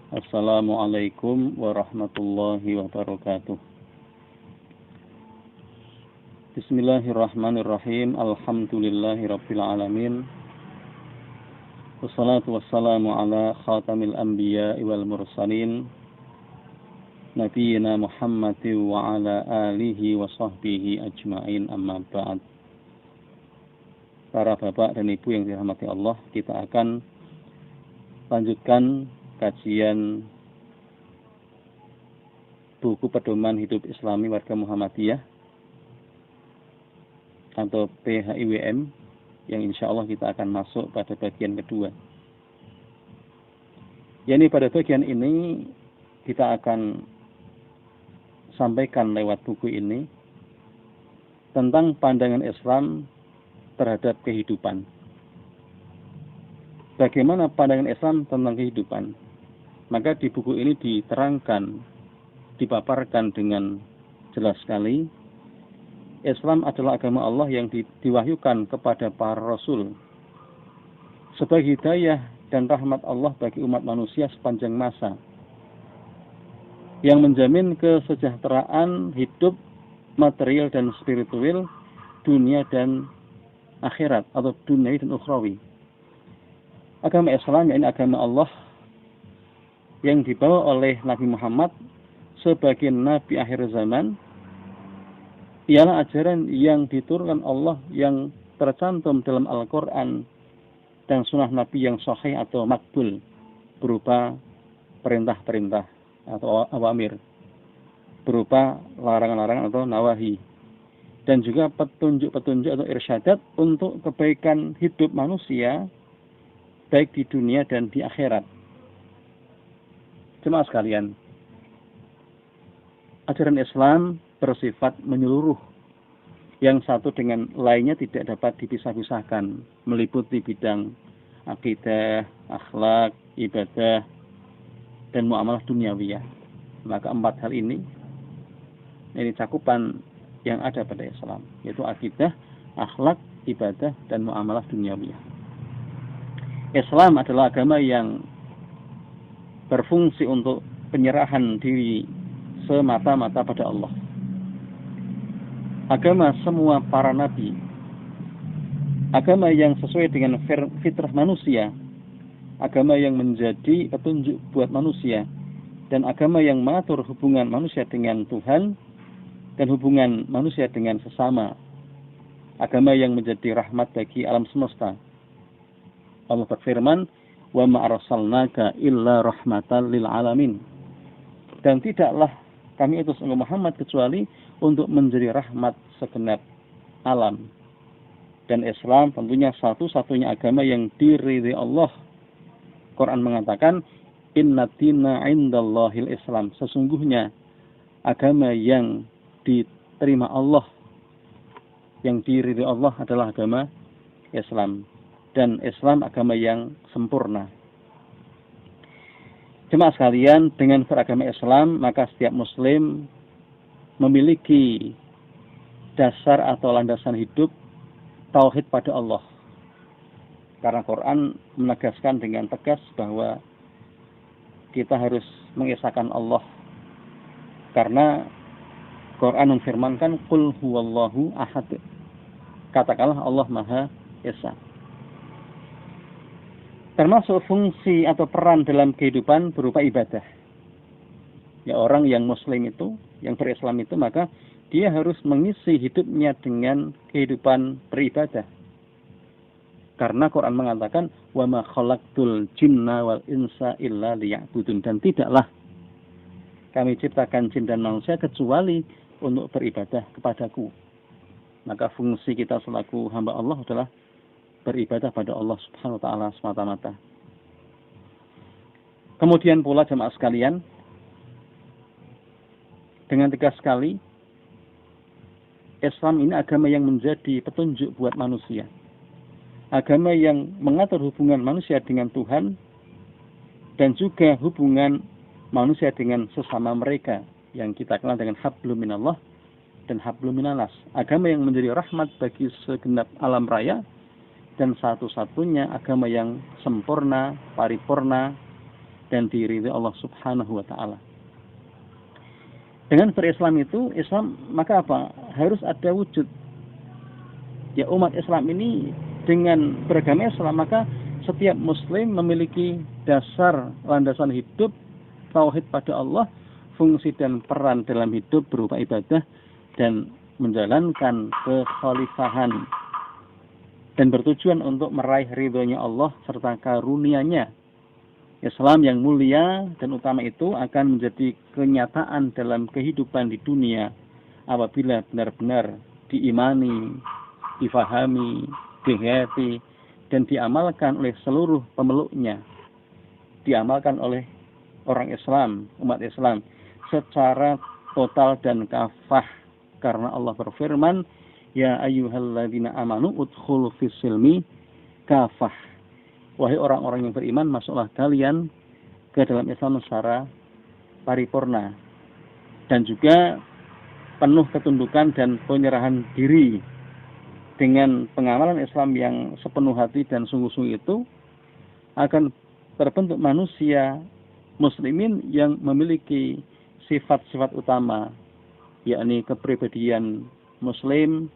Assalamualaikum warahmatullahi wabarakatuh. Bismillahirrahmanirrahim. Alhamdulillahirabbil alamin. Wassalatu wassalamu ala khatamil anbiya'i wal mursalin nabiyina Muhammadin wa ala alihi wa sahbihi ajma'in, amma ba'd. Para bapak dan ibu yang dirahmati Allah, kita akan lanjutkan kajian buku Pedoman Hidup Islami Warga Muhammadiyah atau PHIWM, yang insya Allah kita akan masuk pada bagian kedua. Yani pada bagian ini kita akan sampaikan lewat buku ini tentang pandangan Islam terhadap kehidupan. Bagaimana pandangan Islam tentang kehidupan? Maka di buku ini diterangkan, dipaparkan dengan jelas sekali, Islam adalah agama Allah yang diwahyukan kepada para rasul sebagai hidayah dan rahmat Allah bagi umat manusia sepanjang masa, yang menjamin kesejahteraan hidup material dan spiritual, dunia dan akhirat atau dunia dan ukhrawi. Agama Islam, yakni agama Allah yang dibawa oleh Nabi Muhammad sebagai Nabi akhir zaman, ialah ajaran yang diturunkan Allah yang tercantum dalam Al-Quran dan sunnah Nabi yang sahih atau makbul, berupa perintah-perintah atau awamir, berupa larangan-larangan atau nawahi, dan juga petunjuk-petunjuk atau irsyadat untuk kebaikan hidup manusia baik di dunia dan di akhirat. Jemaah sekalian, ajaran Islam bersifat menyeluruh, yang satu dengan lainnya tidak dapat dipisah-pisahkan, meliputi bidang akidah, akhlak, ibadah, dan muamalah duniawiyah. Maka empat hal ini cakupan yang ada pada Islam, yaitu akidah, akhlak, ibadah, dan muamalah duniawiyah. Islam adalah agama yang berfungsi untuk penyerahan diri semata-mata pada Allah. Agama semua para nabi, agama yang sesuai dengan fitrah manusia, agama yang menjadi petunjuk buat manusia, dan agama yang mengatur hubungan manusia dengan Tuhan dan hubungan manusia dengan sesama, agama yang menjadi rahmat bagi alam semesta. Allah berfirman, wa ma arsalnaka illa rahmatan lil alamin. Dan tidaklah kami utus engkau Muhammad kecuali untuk menjadi rahmat segenap alam. Dan Islam tentunya satu-satunya agama yang diridhai Allah. Quran mengatakan, inna dina indallahil Islam. Sesungguhnya agama yang diterima Allah, yang diridhai Allah adalah agama Islam. Dan Islam agama yang sempurna. Jemaah sekalian, dengan beragama Islam, maka setiap muslim memiliki dasar atau landasan hidup tauhid pada Allah. Karena Quran menegaskan dengan tegas bahwa kita harus mengesahkan Allah. Karena Quran memfirmankan, qul huwallahu ahad. Katakanlah Allah Maha Esa. Termasuk fungsi atau peran dalam kehidupan berupa ibadah. Ya, orang yang muslim itu, yang berislam itu, maka dia harus mengisi hidupnya dengan kehidupan beribadah. Karena Quran mengatakan, wa ma khalaqtul jinna wal insa illa liya'budun. Dan tidaklah kami ciptakan jin dan manusia kecuali untuk beribadah kepadaku. Maka fungsi kita selaku hamba Allah adalah beribadah pada Allah Subhanahu wa taala semata-mata. Kemudian pula jemaah sekalian, dengan tegas sekali, Islam ini agama yang menjadi petunjuk buat manusia. Agama yang mengatur hubungan manusia dengan Tuhan dan juga hubungan manusia dengan sesama mereka, yang kita kenal dengan hablum minallah dan hablum minanas. Agama yang menjadi rahmat bagi segenap alam raya, dan satu-satunya agama yang sempurna, paripurna, dan diridhai Allah Subhanahu wa taala. Dengan berislam itu, Islam maka apa? Harus ada wujud. Ya, umat Islam ini dengan beragama Islam, maka setiap muslim memiliki dasar landasan hidup tauhid pada Allah, fungsi dan peran dalam hidup berupa ibadah dan menjalankan kekhalifahan dan bertujuan untuk meraih ridhonya Allah serta karunia-Nya. Islam yang mulia dan utama itu akan menjadi kenyataan dalam kehidupan di dunia apabila benar-benar diimani, difahami, dihayati, dan diamalkan oleh seluruh pemeluknya. Diamalkan oleh orang Islam, umat Islam, secara total dan kafah. Karena Allah berfirman, Ya ayyuhalladzina amanu udkhulu fis-silmi kafah. Wahai orang-orang yang beriman, masuklah kalian ke dalam Islam secara paripurna. Dan juga penuh ketundukan dan penyerahan diri. Dengan pengamalan Islam yang sepenuh hati dan sungguh-sungguh itu, akan terbentuk manusia muslimin yang memiliki sifat-sifat utama, yakni kepribadian muslim,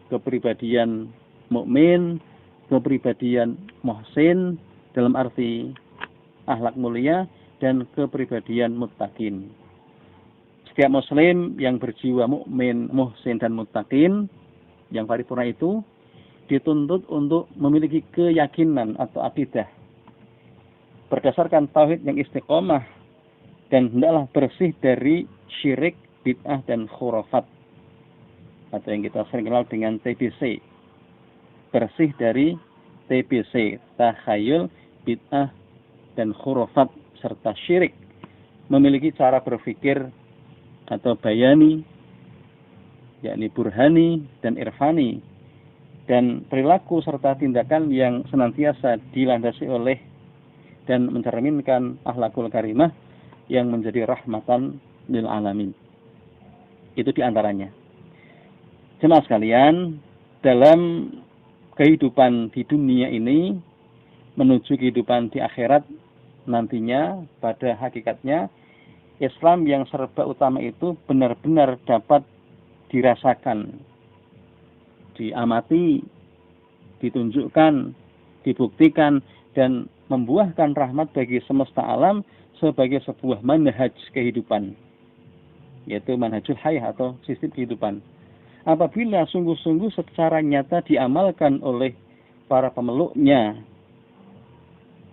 kepribadian mukmin, kepribadian muhsin dalam arti akhlak mulia, dan kepribadian muttaqin. Setiap muslim yang berjiwa mukmin, muhsin dan muttaqin yang paripurna itu dituntut untuk memiliki keyakinan atau akidah berdasarkan tauhid yang istiqomah dan hendaklah bersih dari syirik, bid'ah dan khurafat atau yang kita sering kenal dengan TBC. Bersih dari TBC, takhayul, bid'ah dan khurafat serta syirik. Memiliki cara berpikir atau bayani, yakni burhani dan irfani, dan perilaku serta tindakan yang senantiasa dilandasi oleh dan mencerminkan akhlakul karimah yang menjadi rahmatan lil alamin. Itu diantaranya. Jemaah sekalian, dalam kehidupan di dunia ini menuju kehidupan di akhirat nantinya, pada hakikatnya Islam yang serba utama itu benar-benar dapat dirasakan, diamati, ditunjukkan, dibuktikan, dan membuahkan rahmat bagi semesta alam sebagai sebuah manhaj kehidupan, yaitu manhajul hayah atau sistem kehidupan. Apabila sungguh-sungguh secara nyata diamalkan oleh para pemeluknya,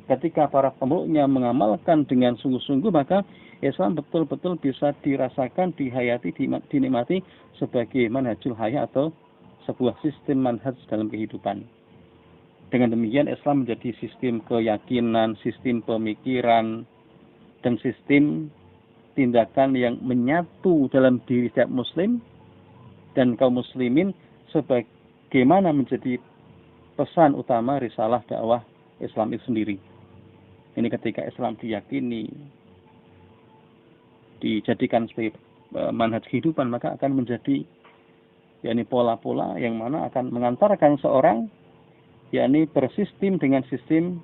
ketika para pemeluknya mengamalkan dengan sungguh-sungguh, maka Islam betul-betul bisa dirasakan, dihayati, dinikmati sebagai manhajul hayah atau sebuah sistem manhaj dalam kehidupan. Dengan demikian Islam menjadi sistem keyakinan, sistem pemikiran, dan sistem tindakan yang menyatu dalam diri setiap muslim dan kaum muslimin sebagaimana menjadi pesan utama risalah dakwah Islam itu sendiri. Ini ketika Islam diyakini, dijadikan sebagai manhaj kehidupan, maka akan menjadi yakni pola-pola yang mana akan mengantarkan seorang yakni bersistem dengan sistem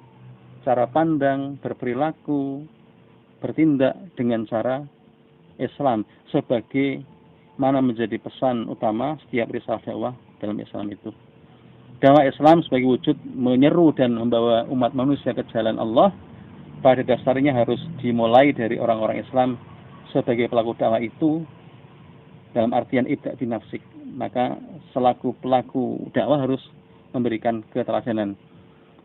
cara pandang, berperilaku, bertindak dengan cara Islam sebagai mana menjadi pesan utama setiap risalah dakwah dalam Islam itu. Dakwah Islam sebagai wujud menyeru dan membawa umat manusia ke jalan Allah, pada dasarnya harus dimulai dari orang-orang Islam sebagai pelaku dakwah itu dalam artian ibda' binafsik. Maka selaku pelaku dakwah harus memberikan keteladanan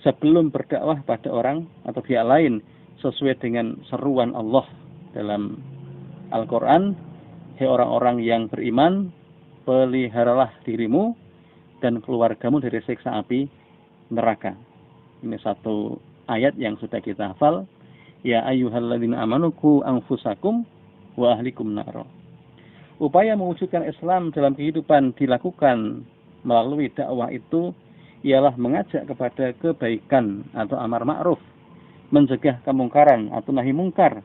sebelum berdakwah pada orang atau pihak lain sesuai dengan seruan Allah dalam Al-Quran. Hei orang-orang yang beriman, peliharalah dirimu dan keluargamu dari siksa api neraka. Ini satu ayat yang sudah kita hafal. Ya ayyuhalladzina amanu qu anfusakum wa ahlikum naro. Upaya mewujudkan Islam dalam kehidupan dilakukan melalui dakwah itu ialah mengajak kepada kebaikan atau amar ma'ruf, mencegah kemungkaran atau nahi mungkar,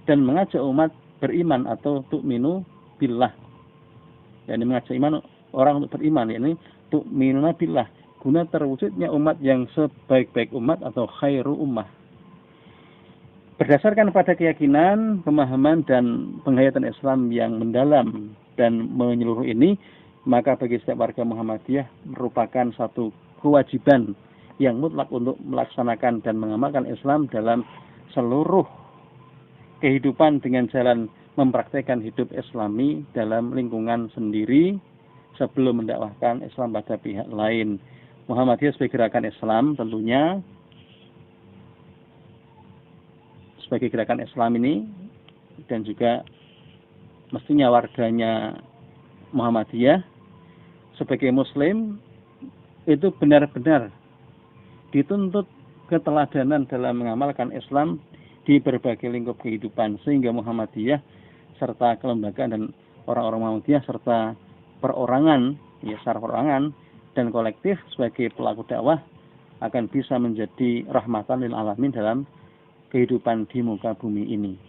dan mengajak umat beriman atau tu'minu billah. Yani mengajak iman orang untuk beriman, yakni tu'minuna billah, guna terwujudnya umat yang sebaik-baik umat atau khairu ummah. Berdasarkan pada keyakinan, pemahaman, dan penghayatan Islam yang mendalam dan menyeluruh ini, maka bagi setiap warga Muhammadiyah merupakan satu kewajiban yang mutlak untuk melaksanakan dan mengamalkan Islam dalam seluruh kehidupan dengan jalan mempraktekkan hidup Islami dalam lingkungan sendiri sebelum mendakwahkan Islam pada pihak lain. Muhammadiyah sebagai gerakan Islam tentunya sebagai gerakan Islam ini, dan juga mestinya warganya Muhammadiyah sebagai Muslim itu benar-benar dituntut keteladanan dalam mengamalkan Islam di berbagai lingkup kehidupan, sehingga Muhammadiyah serta kelembagaan dan orang-orang Muhammadiyah serta perorangan, ya secara perorangan dan kolektif sebagai pelaku dakwah akan bisa menjadi rahmatan lil alamin dalam kehidupan di muka bumi ini.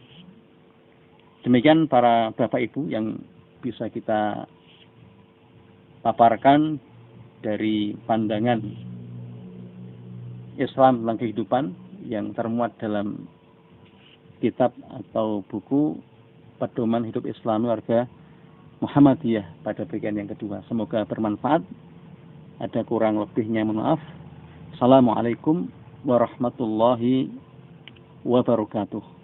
Demikian para Bapak Ibu yang bisa kita paparkan dari pandangan Islam tentang kehidupan yang termuat dalam kitab atau buku Pedoman Hidup Islami Warga Muhammadiyah pada bagian yang kedua. Semoga bermanfaat. Ada kurang lebihnya mohon maaf. Assalamualaikum warahmatullahi wabarakatuh.